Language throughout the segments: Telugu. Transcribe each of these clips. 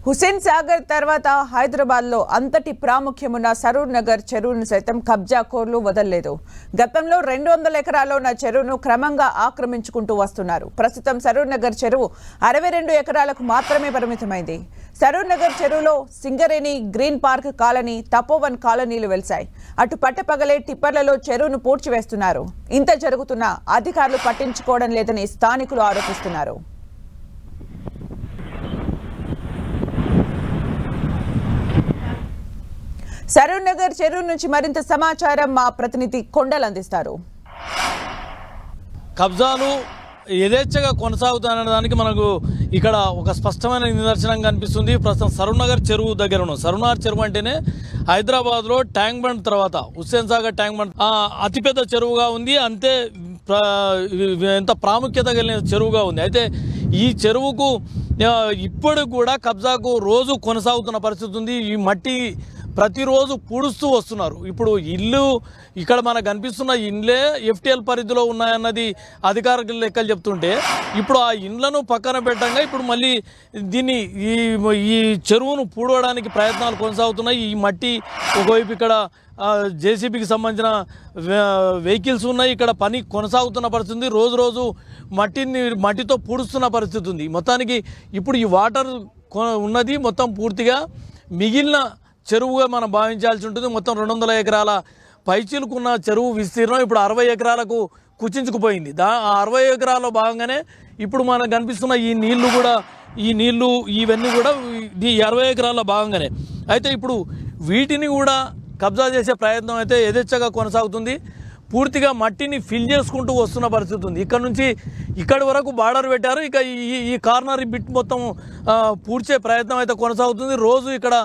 హుస్సేన్ సాగర్ తర్వాత హైదరాబాద్లో అంతటి ప్రాముఖ్యమున్న సరూర్ నగర్ చెరువును సైతం కబ్జాకోర్లు వదలలేదు. గతంలో 200 ఎకరాల్లో ఉన్న చెరువును క్రమంగా ఆక్రమించుకుంటూ వస్తున్నారు. ప్రస్తుతం సరూర్ నగర్ చెరువు 62 ఎకరాలకు మాత్రమే పరిమితమైంది. సరూర్ నగర్ చెరువులో Singareni, green park colony, Tapovan కాలనీలు వెలిశాయి. అటు పట్టపగలే టిప్పర్లలో చెరువును పూడ్చివేస్తున్నారు. ఇంత జరుగుతున్నా అధికారులు పట్టించుకోవడం లేదని స్థానికులు ఆరోపిస్తున్నారు. సరూర్ నగర్ చెరువు నుంచి మరింత సమాచారం మా ప్రతినిధి కొండలు అందిస్తారు. కబ్జాలు యథేచ్ఛగా కొనసాగుతున్న దానికి మనకు ఇక్కడ ఒక స్పష్టమైన నిదర్శనం కనిపిస్తుంది. ప్రస్తుతం సరూర్ నగర్ చెరువు దగ్గర ఉన్నాం. సరూర్ నగర్ చెరువు అంటేనే హైదరాబాద్లో ట్యాంక్ బండ్ తర్వాత హుస్సేన్ సాగర్ ట్యాంక్ బండ్ అతిపెద్ద చెరువుగా ఉంది. అంతే ఎంత ప్రాముఖ్యత కలిగిన చెరువుగా ఉంది. అయితే ఈ చెరువుకు ఇప్పుడు కూడా కబ్జాకు రోజు కొనసాగుతున్న పరిస్థితి ఉంది. ఈ మట్టి ప్రతిరోజు పూడుస్తూ వస్తున్నారు. ఇప్పుడు ఇల్లు ఇక్కడ మనకు కనిపిస్తున్న ఇండ్లే ఎఫ్టీఎల్ పరిధిలో ఉన్నాయన్నది అధికారిక లెక్కలు చెప్తుంటే ఇప్పుడు ఆ ఇండ్లను పక్కన పెట్టంగా ఇప్పుడు మళ్ళీ దీన్ని ఈ చెరువును పూడవడానికి ప్రయత్నాలు కొనసాగుతున్నాయి. ఈ మట్టి ఒకవైపు ఇక్కడ జేసీబీకి సంబంధించిన వెహికల్స్ ఉన్నాయి. ఇక్కడ పని కొనసాగుతున్న పరిస్థితి, రోజు రోజు మట్టితో పూడుస్తున్న పరిస్థితి ఉంది. మొత్తానికి ఇప్పుడు ఈ వాటర్ ఉన్నది మొత్తం పూర్తిగా మిగిలిన చెరువుగా మనం భావించాల్సి ఉంటుంది. మొత్తం 200 ఎకరాల పైచీలుకున్న చెరువు విస్తీర్ణం ఇప్పుడు 60 ఎకరాలకు కుచించుకుపోయింది. ఆ 60 ఎకరాల్లో భాగంగానే ఇప్పుడు మనకు కనిపిస్తున్న ఈ నీళ్లు ఇవన్నీ కూడా ఈ 60 ఎకరాల్లో భాగంగానే. అయితే ఇప్పుడు వీటిని కూడా కబ్జా చేసే ప్రయత్నం అయితే యథేచ్ఛగా కొనసాగుతుంది. పూర్తిగా మట్టిని ఫిల్ చేసుకుంటూ వస్తున్న పరిస్థితి ఉంది. ఇక్కడ నుంచి ఇక్కడి వరకు బార్డర్ పెట్టారు. ఇక ఈ కార్నర్ బిట్ మొత్తం పూడ్చే ప్రయత్నం అయితే కొనసాగుతుంది. రోజు ఇక్కడ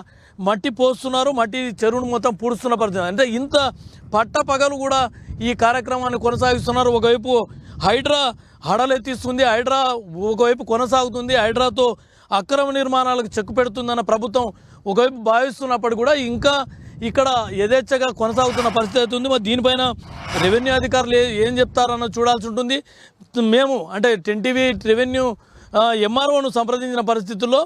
మట్టి పోస్తున్నారు, మట్టి చెరువును మొత్తం పూడుస్తున్న పరిస్థితి. అంటే ఇంత పట్టపగలు కూడా ఈ కార్యక్రమాన్ని కొనసాగిస్తున్నారు. ఒకవైపు హైడ్రా హడలెత్తిస్తుంది, హైడ్రా ఒకవైపు కొనసాగుతుంది. హైడ్రాతో అక్రమ నిర్మాణాలకు చెక్కు పెడుతుందన్న ప్రభుత్వం ఒకవైపు భావిస్తున్నప్పుడు కూడా ఇంకా ఇక్కడ యథేచ్ఛగా కొనసాగుతున్న పరిస్థితి అవుతుంది. మరి దీనిపైన రెవెన్యూ అధికారులు ఏం చెప్తారన్న చూడాల్సి ఉంటుంది. మేము అంటే 10TV రెవెన్యూ ఎంఆర్ఓను సంప్రదించిన పరిస్థితుల్లో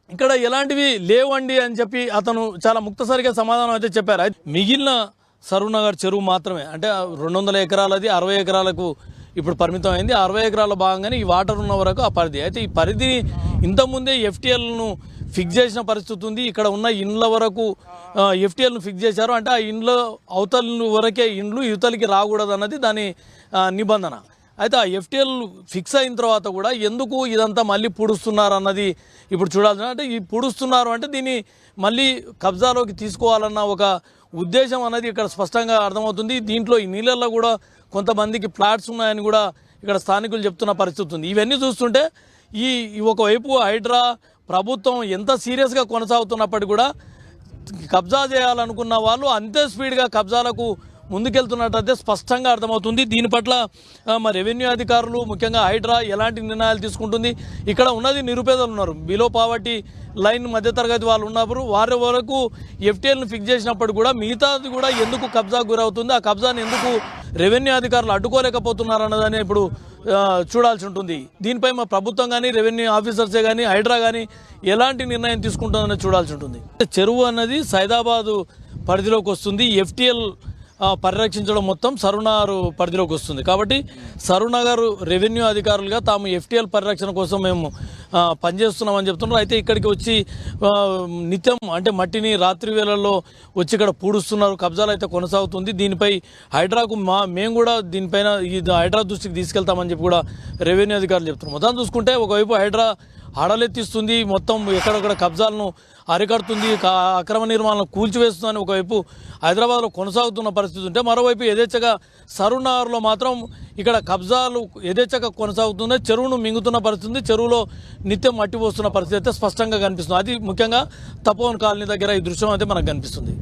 ఇక్కడ ఎలాంటివి లేవండి అని చెప్పి అతను చాలా ముక్తసరిగా సమాధానం అయితే చెప్పారు. మిగిలిన సరూర్ నగర్ చెరువు మాత్రమే అంటే 200 ఎకరాలది 60 ఎకరాలకు ఇప్పుడు పరిమితం అయింది. 60 ఎకరాల భాగంగానే ఈ వాటర్ ఉన్న వరకు ఆ పరిధి. అయితే ఈ పరిధిని ఇంతకుముందే ఎఫ్టీఎల్ను ఫిక్స్ చేసిన పరిస్థితి ఉంది. ఇక్కడ ఉన్న ఇండ్ల వరకు ఎఫ్టీఎల్ను ఫిక్స్ చేశారు. అంటే ఆ ఇండ్ల అవతల వరకే ఇండ్లు యువతలకి రాకూడదు అన్నది దాని నిబంధన. అయితే ఆ ఎఫ్టీఎల్ ఫిక్స్ అయిన తర్వాత కూడా ఎందుకు ఇదంతా మళ్ళీ పూడుస్తున్నారు అన్నది ఇప్పుడు చూడాల్సిన. అంటే ఈ పూడుస్తున్నారు అంటే దీన్ని మళ్ళీ కబ్జాలోకి తీసుకోవాలన్న ఒక ఉద్దేశం అన్నది ఇక్కడ స్పష్టంగా అర్థమవుతుంది. దీంట్లో ఈ నీళ్ళల్లో కూడా కొంతమందికి ఫ్లాట్స్ ఉన్నాయని కూడా ఇక్కడ స్థానికులు చెప్తున్న పరిస్థితి ఉంది. ఇవన్నీ చూస్తుంటే ఈ ఒకవైపు హైడ్రా ప్రభుత్వం ఎంత సీరియస్గా కొనసాగుతున్నప్పటికీ కూడా కబ్జా చేయాలనుకున్న వాళ్ళు అంతే స్పీడ్గా కబ్జాలకు ముందుకెళ్తున్నట్టయితే స్పష్టంగా అర్థమవుతుంది. దీని పట్ల మా రెవెన్యూ అధికారులు ముఖ్యంగా హైడ్రా ఎలాంటి నిర్ణయాలు తీసుకుంటుంది. ఇక్కడ ఉన్నది నిరుపేదలు ఉన్నారు, బిలో పావర్టీ లైన్ మధ్యతరగతి వాళ్ళు ఉన్నప్పుడు వారి వరకు ఎఫ్టీఎల్ను ఫిక్స్ చేసినప్పుడు కూడా మిగతాది కూడా ఎందుకు కబ్జాకు గురవుతుంది, ఆ కబ్జాను ఎందుకు రెవెన్యూ అధికారులు అడ్డుకోలేకపోతున్నారు అన్నదాన్ని ఇప్పుడు చూడాల్సి ఉంటుంది. దీనిపై మా ప్రభుత్వం కానీ రెవెన్యూ ఆఫీసర్సే కానీ హైడ్రా కానీ ఎలాంటి నిర్ణయం తీసుకుంటుందని చూడాల్సి ఉంటుంది. చెరువు అన్నది సైదాబాదు పరిధిలోకి వస్తుంది. ఎఫ్టీఎల్ పరిరక్షించడం మొత్తం సరూర్ నగర్ పరిధిలోకి వస్తుంది. కాబట్టి సరూర్ నగర్ రెవెన్యూ అధికారులుగా తాము ఎఫ్టీఎల్ పరిరక్షణ కోసం మేము పనిచేస్తున్నామని చెప్తున్నారు. అయితే ఇక్కడికి వచ్చి నిత్యం అంటే మట్టిని రాత్రి వేళల్లో వచ్చి ఇక్కడ పూడుస్తున్నారు. కబ్జాలు అయితే కొనసాగుతుంది. దీనిపై హైడ్రాకు మేము కూడా దీనిపైన హైడ్రా దృష్టికి తీసుకెళ్తామని చెప్పి కూడా రెవెన్యూ అధికారులు చెప్తున్నారు. మొత్తం చూసుకుంటే ఒకవైపు హైడ్రా హడలెత్తిస్తుంది, మొత్తం ఎక్కడొక్కడ కబ్జాలను అరికడుతుంది, అక్రమ నిర్మాణాలను కూల్చివేస్తుందని ఒకవైపు హైదరాబాద్లో కొనసాగుతున్న పరిస్థితి ఉంటే మరోవైపు యథేచ్ఛగా సరూర్ నగర్లో మాత్రం ఇక్కడ కబ్జాలు యథేచ్ఛగా కొనసాగుతున్నాయి. చెరువును మింగుతున్న పరిస్థితి, చెరువులో నిత్యం మట్టి పోస్తున్న పరిస్థితి అయితే స్పష్టంగా కనిపిస్తుంది. అది ముఖ్యంగా తపోవన్ కాలనీ దగ్గర ఈ దృశ్యం అయితే మనకు కనిపిస్తుంది.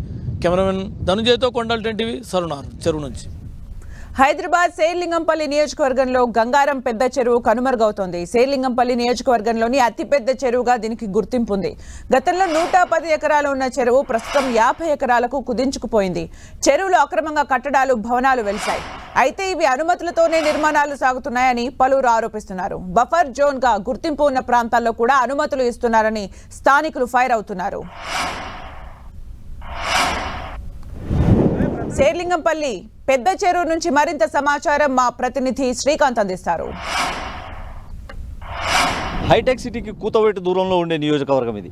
కెమెరామెన్ ధనుంజయ్తో కొండల్ 10TV సరూర్ నగర్ చెరువు నుంచి. హైదరాబాద్ శేర్లింగంపల్లి నియోజకవర్గంలో గంగారం పెద్ద చెరువు కనుమరుగవుతోంది. శేర్లింగంపల్లి నియోజకవర్గంలోని అతిపెద్ద చెరువుగా దీనికి గుర్తింపు ఉంది. గతంలో 110 ఎకరాలు ఉన్న చెరువు ప్రస్తుతం 50 ఎకరాలకు కుదించుకుపోయింది. చెరువులో అక్రమంగా కట్టడాలు, భవనాలు వెలిశాయి. అయితే ఇవి అనుమతులతోనే నిర్మాణాలు సాగుతున్నాయని పలువురు ఆరోపిస్తున్నారు. బఫర్ జోన్ గా గుర్తింపు ఉన్న ప్రాంతాల్లో కూడా అనుమతులు ఇస్తున్నారని స్థానికులు ఫైర్ అవుతున్నారు. శేర్లింగంపల్లి పెద్ద చెరువు నుంచి మరింత సమాచారం మా ప్రతినిధి శ్రీకాంత్ అందిస్తారు. హైటెక్ సిటీకి కూతవేటు దూరంలో ఉండే నియోజకవర్గం ఇది.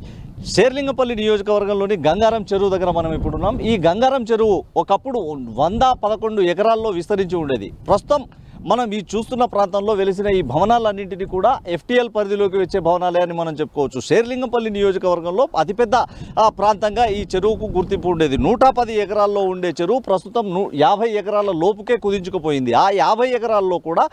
శేర్లింగంపల్లి నియోజకవర్గంలోని గంగారం చెరువు దగ్గర మనం ఇప్పుడున్నాం. ఈ గంగారం చెరువు ఒకప్పుడు 111 ఎకరాల్లో విస్తరించి ఉండేది. ప్రస్తుతం మనం ఈ చూస్తున్న ప్రాంతంలో వెలిసిన ఈ భవనాలన్నింటినీ కూడా FTL పరిధిలోకి వచ్చే భవనాలే అని మనం చెప్పుకోవచ్చు. శేర్లింగంపల్లి నియోజకవర్గంలో అతిపెద్ద ప్రాంతంగా ఈ చెరువుకు గుర్తింపు ఉండేది. 110 ఎకరాల్లో ఉండే చెరువు ప్రస్తుతం 50 ఎకరాల లోపుకే కుదించుకుపోయింది. ఆ 50 ఎకరాల్లో కూడా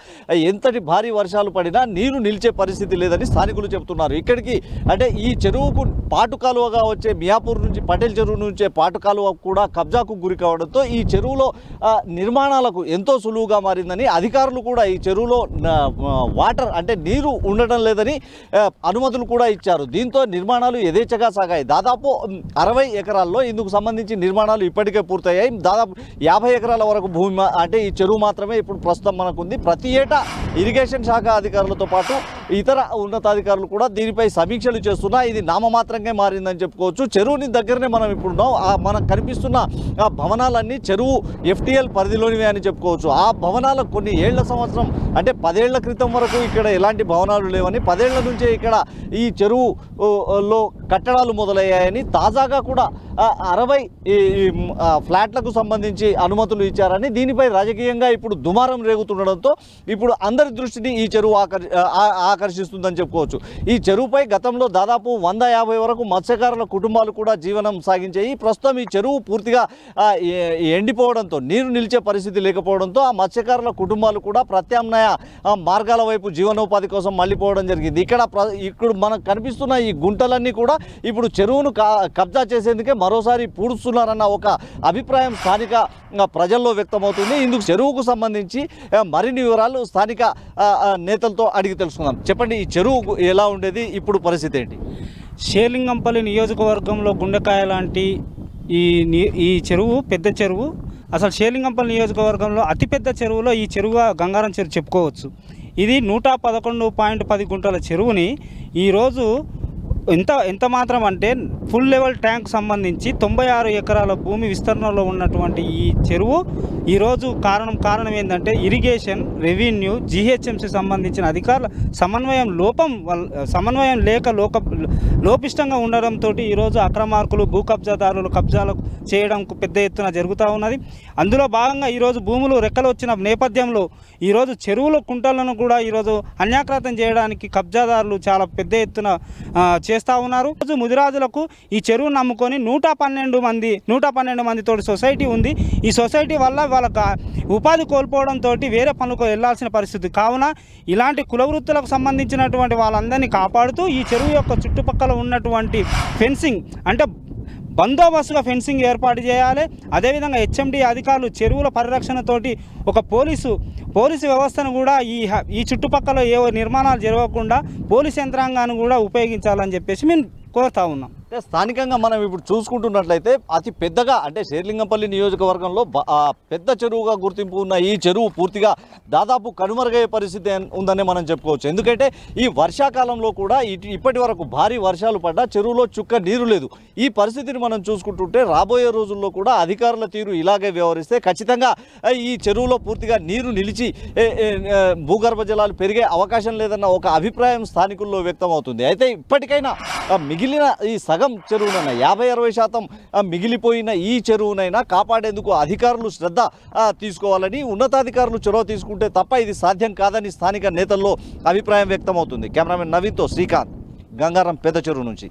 ఎంతటి భారీ వర్షాలు పడినా నీరు నిలిచే పరిస్థితి లేదని స్థానికులు చెబుతున్నారు. ఇక్కడికి అంటే ఈ చెరువుకు పాటు కాలువగా వచ్చే మియాపూర్ నుంచి పటేల్ చెరువు నుంచే పాటు కాలువ కూడా కబ్జాకు గురి కావడంతో ఈ చెరువులో నిర్మాణాలకు ఎంతో సులువుగా మారిందని అధికారులు కూడా ఈ చెరువులో వాటర్ అంటే నీరు ఉండటం లేదని అనుమతులు కూడా ఇచ్చారు. దీంతో నిర్మాణాలు యథేచ్ఛగా సాగాయి. దాదాపు 60 ఎకరాల్లో ఇందుకు సంబంధించి నిర్మాణాలు ఇప్పటికే పూర్తయ్యాయి. దాదాపు 50 ఎకరాల వరకు భూమి అంటే ఈ చెరువు మాత్రమే ఇప్పుడు ప్రస్తుతం మనకుంది. ప్రతి ఏటా ఇరిగేషన్ శాఖ అధికారులతో పాటు ఇతర ఉన్నతాధికారులు కూడా దీనిపై సమీక్షలు చేస్తున్నా ఇది నామమాత్రంగా మారిందని చెప్పుకోవచ్చు. చెరువుని దగ్గరనే మనం ఇప్పుడున్నాం. మనకు కనిపిస్తున్న ఆ భవనాలన్నీ చెరువు FTL పరిధిలోనివే అని చెప్పుకోవచ్చు. ఆ భవనాలకు కొన్ని ఏళ్ల సంవత్సరం అంటే 10 ఏళ్ల క్రితం వరకు ఇక్కడ ఎలాంటి భవనాలు లేవని, 10 ఏళ్ల నుంచే ఇక్కడ ఈ చెరువులో కట్టడాలు మొదలయ్యాయని, తాజాగా కూడా 60 ఫ్లాట్లకు సంబంధించి అనుమతులు ఇచ్చారని, దీనిపై రాజకీయంగా ఇప్పుడు దుమారం రేగుతుండడంతో ఇప్పుడు అందరి దృష్టిని ఈ చెరువు ఆకర్షిస్తుందని చెప్పుకోవచ్చు. ఈ చెరువుపై గతంలో దాదాపు 150 వరకు మత్స్యకారుల కుటుంబాలు కూడా జీవనం సాగించాయి. ప్రస్తుతం ఈ చెరువు పూర్తిగా ఎండిపోవడంతో, నీరు నిలిచే పరిస్థితి లేకపోవడంతో ఆ మత్స్యకారుల కుటుంబాలు కూడా ప్రత్యామ్నాయ మార్గాల వైపు జీవనోపాధి కోసం మళ్ళీపోవడం జరిగింది. ఇక్కడ మనకు కనిపిస్తున్న ఈ గుంటలన్నీ కూడా ఇప్పుడు చెరువును కబ్జా చేసేందుకే మరోసారి పూడుస్తున్నారన్న ఒక అభిప్రాయం స్థానిక ప్రజల్లో వ్యక్తమవుతుంది. ఇందుకు చెరువుకు సంబంధించి మరిన్ని వివరాలు స్థానిక నేతలతో అడిగి తెలుసుకుందాం. చెప్పండి, ఈ చెరువు ఎలా ఉండేది, ఇప్పుడు పరిస్థితి ఏంటి? శేర్లింగంపల్లి నియోజకవర్గంలో గుండెకాయ లాంటి ఈ చెరువు పెద్ద చెరువు. అసలు శేర్లింగంపల్లి నియోజకవర్గంలో అతిపెద్ద చెరువులో ఈ చెరువుగా గంగారం చెరువు చెప్పుకోవచ్చు. ఇది 111.10 గుంటల చెరువుని ఈరోజు ఎంత మాత్రం అంటే ఫుల్ లెవెల్ ట్యాంక్ సంబంధించి 96 ఎకరాల భూమి విస్తరణలో ఉన్నటువంటి ఈ చెరువు ఈరోజు కారణం ఏంటంటే ఇరిగేషన్, రెవెన్యూ, GHMC సంబంధించిన అధికారుల సమన్వయం లేక లోపిష్టంగా ఉండడంతో ఈరోజు అక్రమార్కులు, భూ కబ్జాదారులు కబ్జాలు చేయడం పెద్ద ఎత్తున జరుగుతూ ఉన్నది. అందులో భాగంగా ఈరోజు భూములు రెక్కలు వచ్చిన నేపథ్యంలో ఈరోజు చెరువుల కుంటలను కూడా ఈరోజు అన్యాక్రాంతం చేయడానికి కబ్జాదారులు చాలా పెద్ద ఎత్తున చేస్తూ ఉన్నారు. రోజు ముదిరాజులకు ఈ చెరువు నమ్ముకొని 112 మందితో సొసైటీ ఉంది. ఈ సొసైటీ వల్ల వాళ్ళకు ఉపాధి కోల్పోవడంతో వేరే పనులకు వెళ్లాల్సిన పరిస్థితి. కావున ఇలాంటి కుల వృత్తులకు సంబంధించినటువంటి వాళ్ళందరినీ కాపాడుతూ ఈ చెరువు యొక్క చుట్టుపక్కల ఉన్నటువంటి ఫెన్సింగ్ అంటే బందోబస్తుగా ఫెన్సింగ్ ఏర్పాటు చేయాలి. అదేవిధంగా HMD అధికారులు చెరువుల పరిరక్షణతోటి ఒక పోలీసు వ్యవస్థను కూడా ఈ చుట్టుపక్కల ఏ నిర్మాణాలు జరగకుండా పోలీసు యంత్రాంగాన్ని కూడా ఉపయోగించాలని చెప్పేసి మేము కోరుతా ఉన్నాం. అంటే స్థానికంగా మనం ఇప్పుడు చూసుకుంటున్నట్లయితే అతి పెద్దగా అంటే శేర్లింగంపల్లి నియోజకవర్గంలో పెద్ద చెరువుగా గుర్తింపు ఉన్న ఈ చెరువు పూర్తిగా దాదాపు కనుమరుగయ్యే పరిస్థితి ఉందని మనం చెప్పుకోవచ్చు. ఎందుకంటే ఈ వర్షాకాలంలో కూడా ఇప్పటి వరకు భారీ వర్షాలు పడ్డా చెరువులో చుక్క నీరు లేదు. ఈ పరిస్థితిని మనం చూసుకుంటుంటే రాబోయే రోజుల్లో కూడా అధికారుల తీరు ఇలాగే వ్యవహరిస్తే ఖచ్చితంగా ఈ చెరువులో పూర్తిగా నీరు నిలిచి భూగర్భ జలాలు పెరిగే అవకాశం లేదన్న ఒక అభిప్రాయం స్థానికుల్లో వ్యక్తం అవుతుంది. అయితే ఇప్పటికైనా మిగిలిన ఈ సగం చెరువునైనా 50-60% మిగిలిపోయిన ఈ చెరువునైనా కాపాడేందుకు అధికారులు శ్రద్ధ తీసుకోవాలని, ఉన్నతాధికారులు చొరవ తీసుకుంటే తప్ప ఇది సాధ్యం కాదని స్థానిక నేతల్లో అభిప్రాయం వ్యక్తమవుతుంది. కెమెరామెన్ నవీన్తో శ్రీకాంత్, గంగారం పెద్ద చెరువు నుంచి.